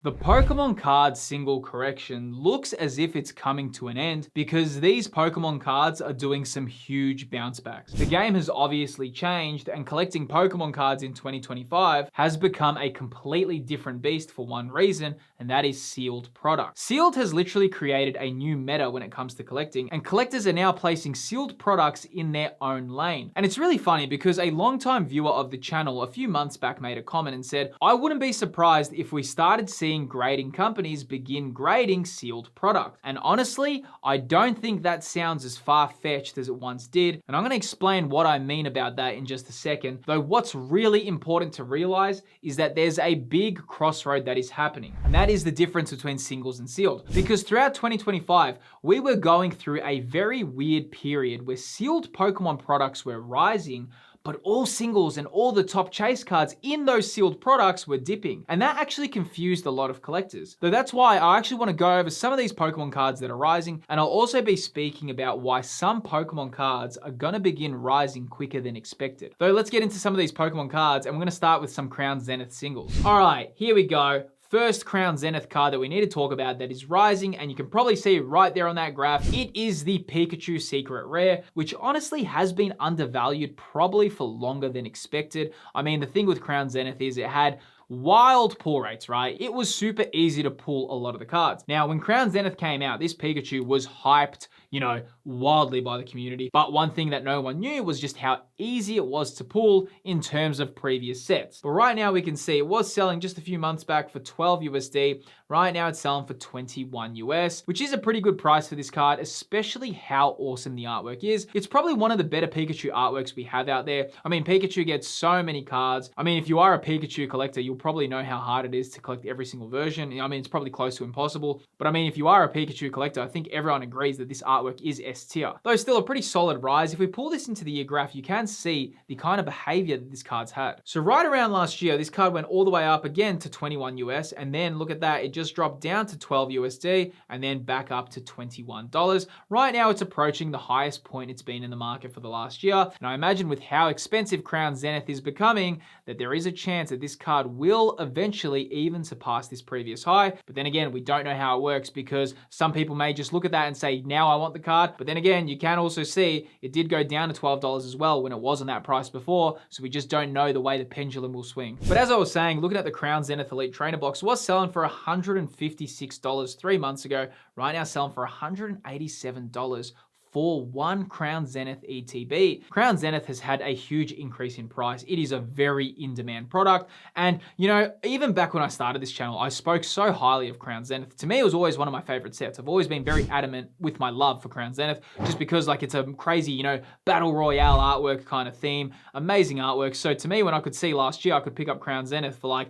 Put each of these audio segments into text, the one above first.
The Pokemon card single correction looks as if it's coming to an end because these Pokemon cards are doing some huge bounce backs. The game has obviously changed and collecting Pokemon cards in 2025 has become a completely different beast for one reason, and that is sealed products. Sealed has literally created a new meta when it comes to collecting, and collectors are now placing sealed products in their own lane. And it's really funny because a longtime viewer of the channel a few months back made a comment and said, I wouldn't be surprised if we started seeing grading companies begin grading sealed product. And honestly, I don't think that sounds as far-fetched as it once did, and I'm going to explain what I mean about that in just a second. Though what's really important to realize is that there's a big crossroad that is happening, and that is the difference between singles and sealed. Because throughout 2025, we were going through a very weird period where sealed Pokemon products were rising, but all singles and all the top chase cards in those sealed products were dipping. And that actually confused a lot of collectors. So that's why I actually want to go over some of these Pokemon cards that are rising, and I'll also be speaking about why some Pokemon cards are going to begin rising quicker than expected. Though let's get into some of these Pokemon cards, and we're going to start with some Crown Zenith singles. All right, here we go. First Crown Zenith card that we need to talk about that is rising, and you can probably see right there on that graph, it is the Pikachu Secret Rare, which honestly has been undervalued probably for longer than expected. I mean, the thing with Crown Zenith is it had wild pull rates, right? It was super easy to pull a lot of the cards. Now, when Crown Zenith came out, this Pikachu was hyped, wildly by the community. But one thing that no one knew was just how easy it was to pull in terms of previous sets. But right now we can see it was selling just a few months back for 12 USD. Right now it's selling for 21 US, which is a pretty good price for this card, especially how awesome the artwork is. It's probably one of the better Pikachu artworks we have out there. I mean, Pikachu gets so many cards. I mean, if you are a Pikachu collector, you'll probably know how hard it is to collect every single version. I mean, it's probably close to impossible. But I mean, if you are a Pikachu collector, I think everyone agrees that this artwork is S tier. Though still a pretty solid rise. If we pull this into the year graph, you can see the kind of behavior that this card's had. So right around last year, this card went all the way up again to 21 US, and then look at that, it just dropped down to 12 USD and then back up to $21. Right now it's approaching the highest point it's been in the market for the last year. And I imagine with how expensive Crown Zenith is becoming, that there is a chance that this card will eventually even surpass this previous high. But then again, we don't know how it works because some people may just look at that and say, now I want the card. But then again, you can also see it did go down to $12 as well when it was on that price before. So we just don't know the way the pendulum will swing. But as I was saying, looking at the Crown Zenith Elite Trainer Box was selling for $156 3 months ago. Right now selling for $187 for one Crown Zenith ETB. Crown Zenith has had a huge increase in price. It is a very in-demand product. And, even back when I started this channel, I spoke so highly of Crown Zenith. To me, it was always one of my favorite sets. I've always been very adamant with my love for Crown Zenith, just because it's a crazy, battle royale artwork kind of theme, amazing artwork. So to me, when I could see last year, I could pick up Crown Zenith for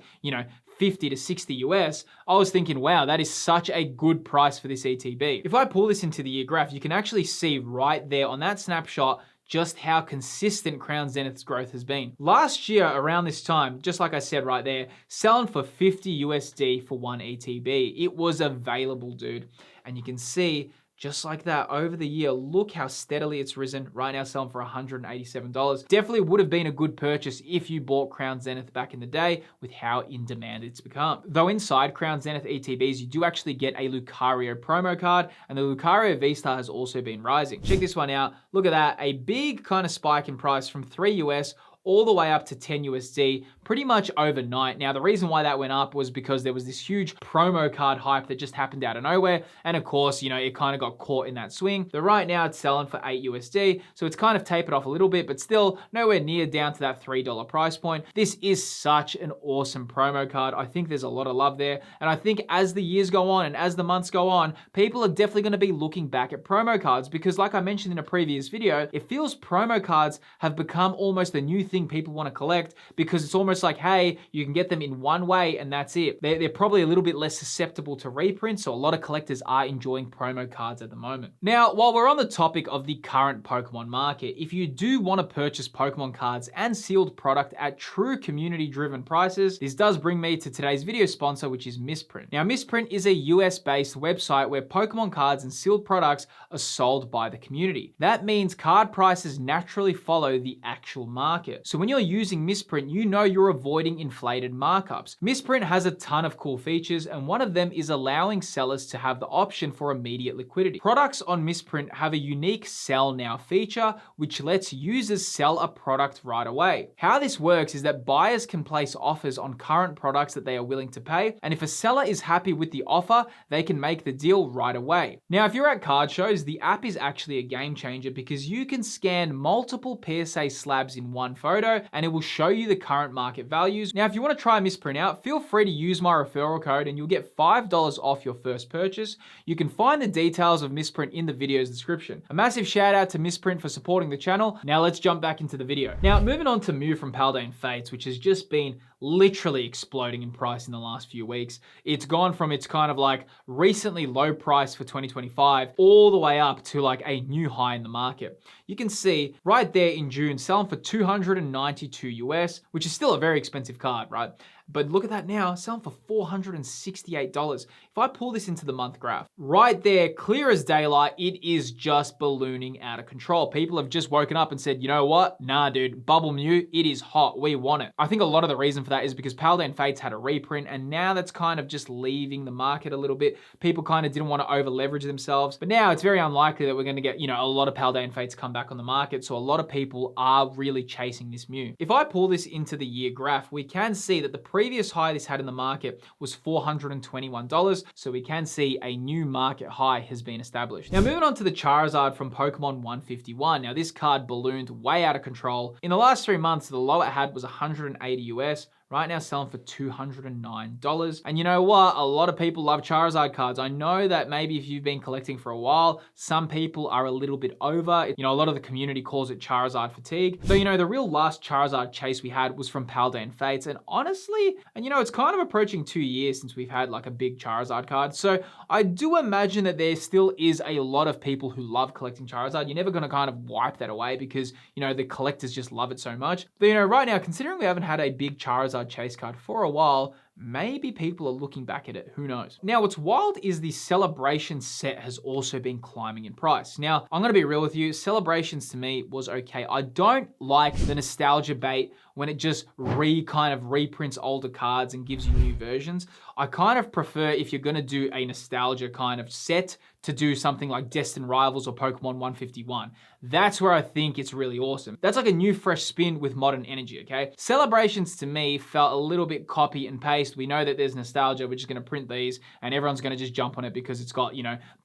50 to 60 US, I was thinking, wow, that is such a good price for this ETB. If I pull this into the year graph, you can actually see right there on that snapshot just how consistent Crown Zenith's growth has been. Last year, around this time, just like I said right there, selling for 50 USD for one ETB. It was available, dude. And you can see just like that, over the year, look how steadily it's risen. Right now selling for $187. Definitely would have been a good purchase if you bought Crown Zenith back in the day with how in demand it's become. Though inside Crown Zenith ETBs, you do actually get a Lucario promo card, and the Lucario V-Star has also been rising. Check this one out. Look at that, a big kind of spike in price from 3 US all the way up to 10 USD pretty much overnight. Now, the reason why that went up was because there was this huge promo card hype that just happened out of nowhere. And of course, it kind of got caught in that swing. But right now it's selling for 8 USD. So it's kind of tapered off a little bit, but still nowhere near down to that $3 price point. This is such an awesome promo card. I think there's a lot of love there. And I think as the years go on and as the months go on, people are definitely going to be looking back at promo cards because like I mentioned in a previous video, it feels promo cards have become almost a new thing people want to collect because it's almost like, hey, you can get them in one way and that's it. They're probably a little bit less susceptible to reprints, so a lot of collectors are enjoying promo cards at the moment. Now, while we're on the topic of the current Pokemon market, if you do want to purchase Pokemon cards and sealed product at true community-driven prices, this does bring me to today's video sponsor, which is Misprint. Now, Misprint is a US-based website where Pokemon cards and sealed products are sold by the community. That means card prices naturally follow the actual market. it. So when you're using Misprint, you know you're avoiding inflated markups. Misprint has a ton of cool features, and one of them is allowing sellers to have the option for immediate liquidity. Products on Misprint have a unique sell now feature, which lets users sell a product right away. How this works is that buyers can place offers on current products that they are willing to pay, and if a seller is happy with the offer, they can make the deal right away. Now, if you're at card shows, the app is actually a game changer because you can scan multiple PSA slabs in one photo and it will show you the current market values. Now, if you want to try Misprint out, feel free to use my referral code and you'll get $5 off your first purchase. You can find the details of Misprint in the video's description. A massive shout out to Misprint for supporting the channel. Now let's jump back into the video. Now, moving on to Mew from Paldean Fates, which has just been literally exploding in price in the last few weeks. It's gone from its kind of like recently low price for 2025 all the way up to like a new high in the market. You can see right there in June selling for 292 US, which is still a very expensive card, right? But look at that now, selling for $468. If I pull this into the month graph, right there, clear as daylight, it is just ballooning out of control. People have just woken up and said, you know what? Nah, dude, Bubble Mew, it is hot. We want it. I think a lot of the reason for that is because Paldean Fates had a reprint, and now that's kind of just leaving the market a little bit. People kind of didn't want to over leverage themselves, but now it's very unlikely that we're going to get, a lot of Paldean Fates come back on the market. So a lot of people are really chasing this Mew. If I pull this into the year graph, we can see that the previous high this had in the market was $421. So we can see a new market high has been established. Now moving on to the Charizard from Pokemon 151. Now this card ballooned way out of control. In the last 3 months, the low it had was 180 US. Right now selling for $209. And you know what? A lot of people love Charizard cards. I know that maybe if you've been collecting for a while, some people are a little bit over. A lot of the community calls it Charizard fatigue. So, the real last Charizard chase we had was from Paldean Fates. And honestly, it's kind of approaching 2 years since we've had like a big Charizard card. So I do imagine that there still is a lot of people who love collecting Charizard. You're never going to kind of wipe that away because, the collectors just love it so much. But, right now, considering we haven't had a big Charizard chase card for a while, maybe people are looking back at it, who knows? Now, what's wild is the Celebration set has also been climbing in price. Now, I'm gonna be real with you, Celebrations to me was okay. I don't like the nostalgia bait when it just kind of reprints older cards and gives you new versions. I kind of prefer, if you're gonna do a nostalgia kind of set, to do something like Destined Rivals or Pokemon 151. That's where I think it's really awesome. That's like a new fresh spin with modern energy, okay? Celebrations to me felt a little bit copy and paste. We know that there's nostalgia, we're just gonna print these and everyone's gonna just jump on it because it's got,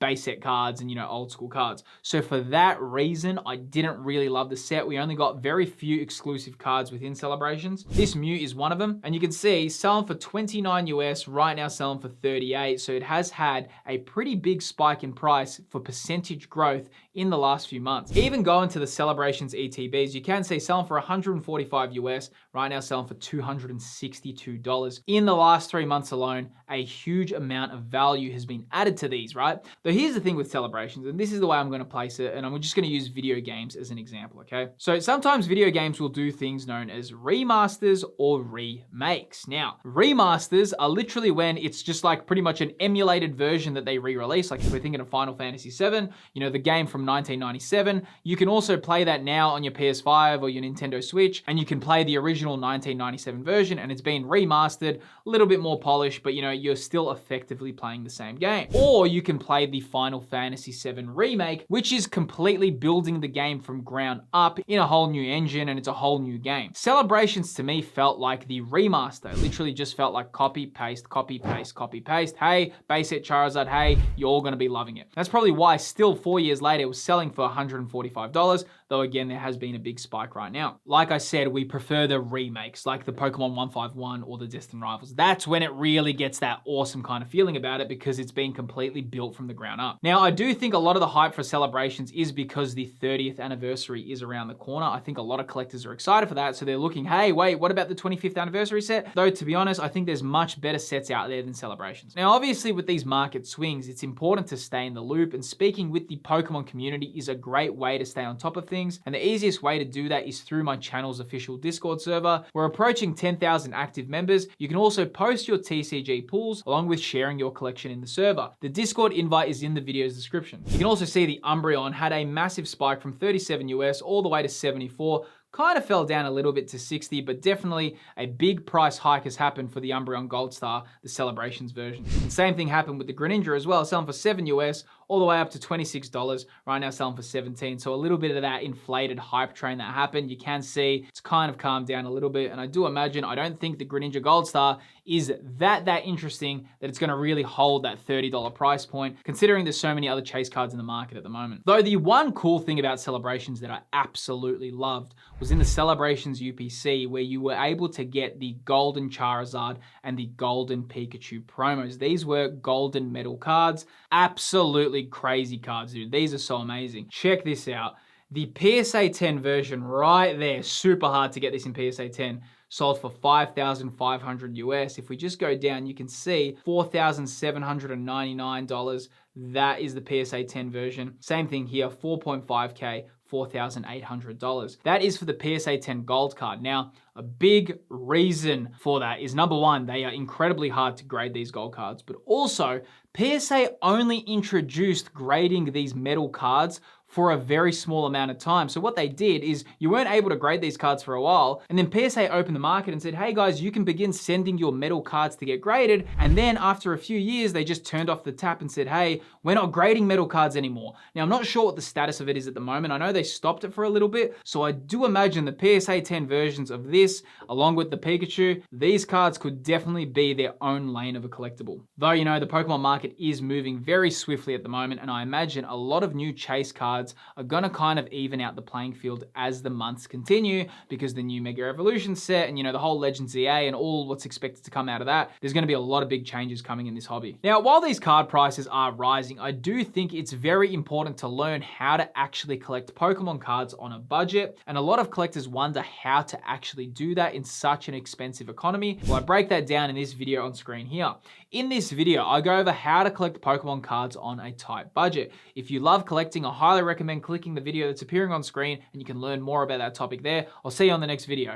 base set cards and, old school cards. So for that reason, I didn't really love the set. We only got very few exclusive cards within Celebrations. This Mew is one of them. And you can see selling for 29 US, right now selling for 38. So it has had a pretty big spike in price for percentage growth in the last few months. Even going to the Celebrations ETBs, you can see selling for 145 US, right now selling for $262. In the last 3 months alone, a huge amount of value has been added to these, right? Though here's the thing with Celebrations, and this is the way I'm gonna place it, and I'm just gonna use video games as an example, okay? So sometimes video games will do things known as remasters or remakes. Now, remasters are literally when it's just like pretty much an emulated version that they re-release. Like if we're thinking of Final Fantasy VII, the game from 1997, you can also play that now on your PS5 or your Nintendo Switch, and you can play the original 1997 version and it's been remastered, a little bit more polished, but you're still effectively playing the same game. Or you can play the Final Fantasy VII remake, which is completely building the game from ground up in a whole new engine, and it's a whole new game. Celebrations to me felt like the remaster. It literally just felt like copy, paste, copy, paste, copy, paste. Hey, base set Charizard, hey, you're all gonna be loving it. That's probably why still 4 years later, it was selling for $145, though again, there has been a big spike right now. Like I said, we prefer the remakes, like the Pokemon 151 or the Destined Rivals. That's when it really gets that awesome kind of feeling about it because it's been completely built from the ground up. Now, I do think a lot of the hype for Celebrations is because the 30th anniversary is around the corner. I think a lot of collectors are excited for that, so they're looking, hey, wait, what about the 25th anniversary set? Though, to be honest, I think there's much better sets out there than Celebrations. Now, obviously, with these market swings, it's important to stay in the loop, and speaking with the Pokemon community is a great way to stay on top of things, and the easiest way to do that is through my channel's official Discord server. We're approaching 10,000 active members. You can also post your TCG pools along with sharing your collection in the server. The Discord invite is in the video's description. You can also see the Umbreon had a massive spike from 37 US all the way to 74. kind of fell down a little bit to 60, but definitely a big price hike has happened for the Umbreon Gold Star, the Celebrations version. And same thing happened with the Greninja as well, selling for $7 US, all the way up to $26. Right now selling for 17. So a little bit of that inflated hype train that happened. You can see it's kind of calmed down a little bit. And I do imagine, I don't think the Greninja Gold Star is that interesting that it's going to really hold that $30 price point, considering there's so many other chase cards in the market at the moment. Though the one cool thing about Celebrations that I absolutely loved was in the Celebrations UPC, where you were able to get the Golden Charizard and the Golden Pikachu promos. These were golden metal cards. Absolutely crazy cards, dude. These are so amazing. Check this out. The PSA 10 version right there, super hard to get this in PSA 10, sold for $5,500 US. If we just go down, you can see $4,799. That is the PSA 10 version. Same thing here, 4.5K, $4,800. That is for the PSA 10 gold card. Now, a big reason for that is number one, they are incredibly hard to grade these gold cards, but also PSA only introduced grading these metal cards for a very small amount of time. So what they did is you weren't able to grade these cards for a while, and then PSA opened the market and said, hey guys, you can begin sending your metal cards to get graded. And then after a few years, they just turned off the tap and said, hey, we're not grading metal cards anymore. Now, I'm not sure what the status of it is at the moment. I know they stopped it for a little bit. So I do imagine the PSA 10 versions of this, along with the Pikachu, these cards could definitely be their own lane of a collectible. Though, you know, the Pokemon market is moving very swiftly at the moment, and I imagine a lot of new chase cards are gonna kind of even out the playing field as the months continue, because the new Mega Evolution set and, you know, the whole Legends EA and all what's expected to come out of that, there's gonna be a lot of big changes coming in this hobby. Now, while these card prices are rising, I do think it's very important to learn how to actually collect Pokemon cards on a budget, and a lot of collectors wonder how to actually do that in such an expensive economy. Well, I break that down in this video on screen here. In this video, I go over how to collect Pokemon cards on a tight budget. If you love collecting, I highly recommend clicking the video that's appearing on screen, and you can learn more about that topic there. I'll see you on the next video.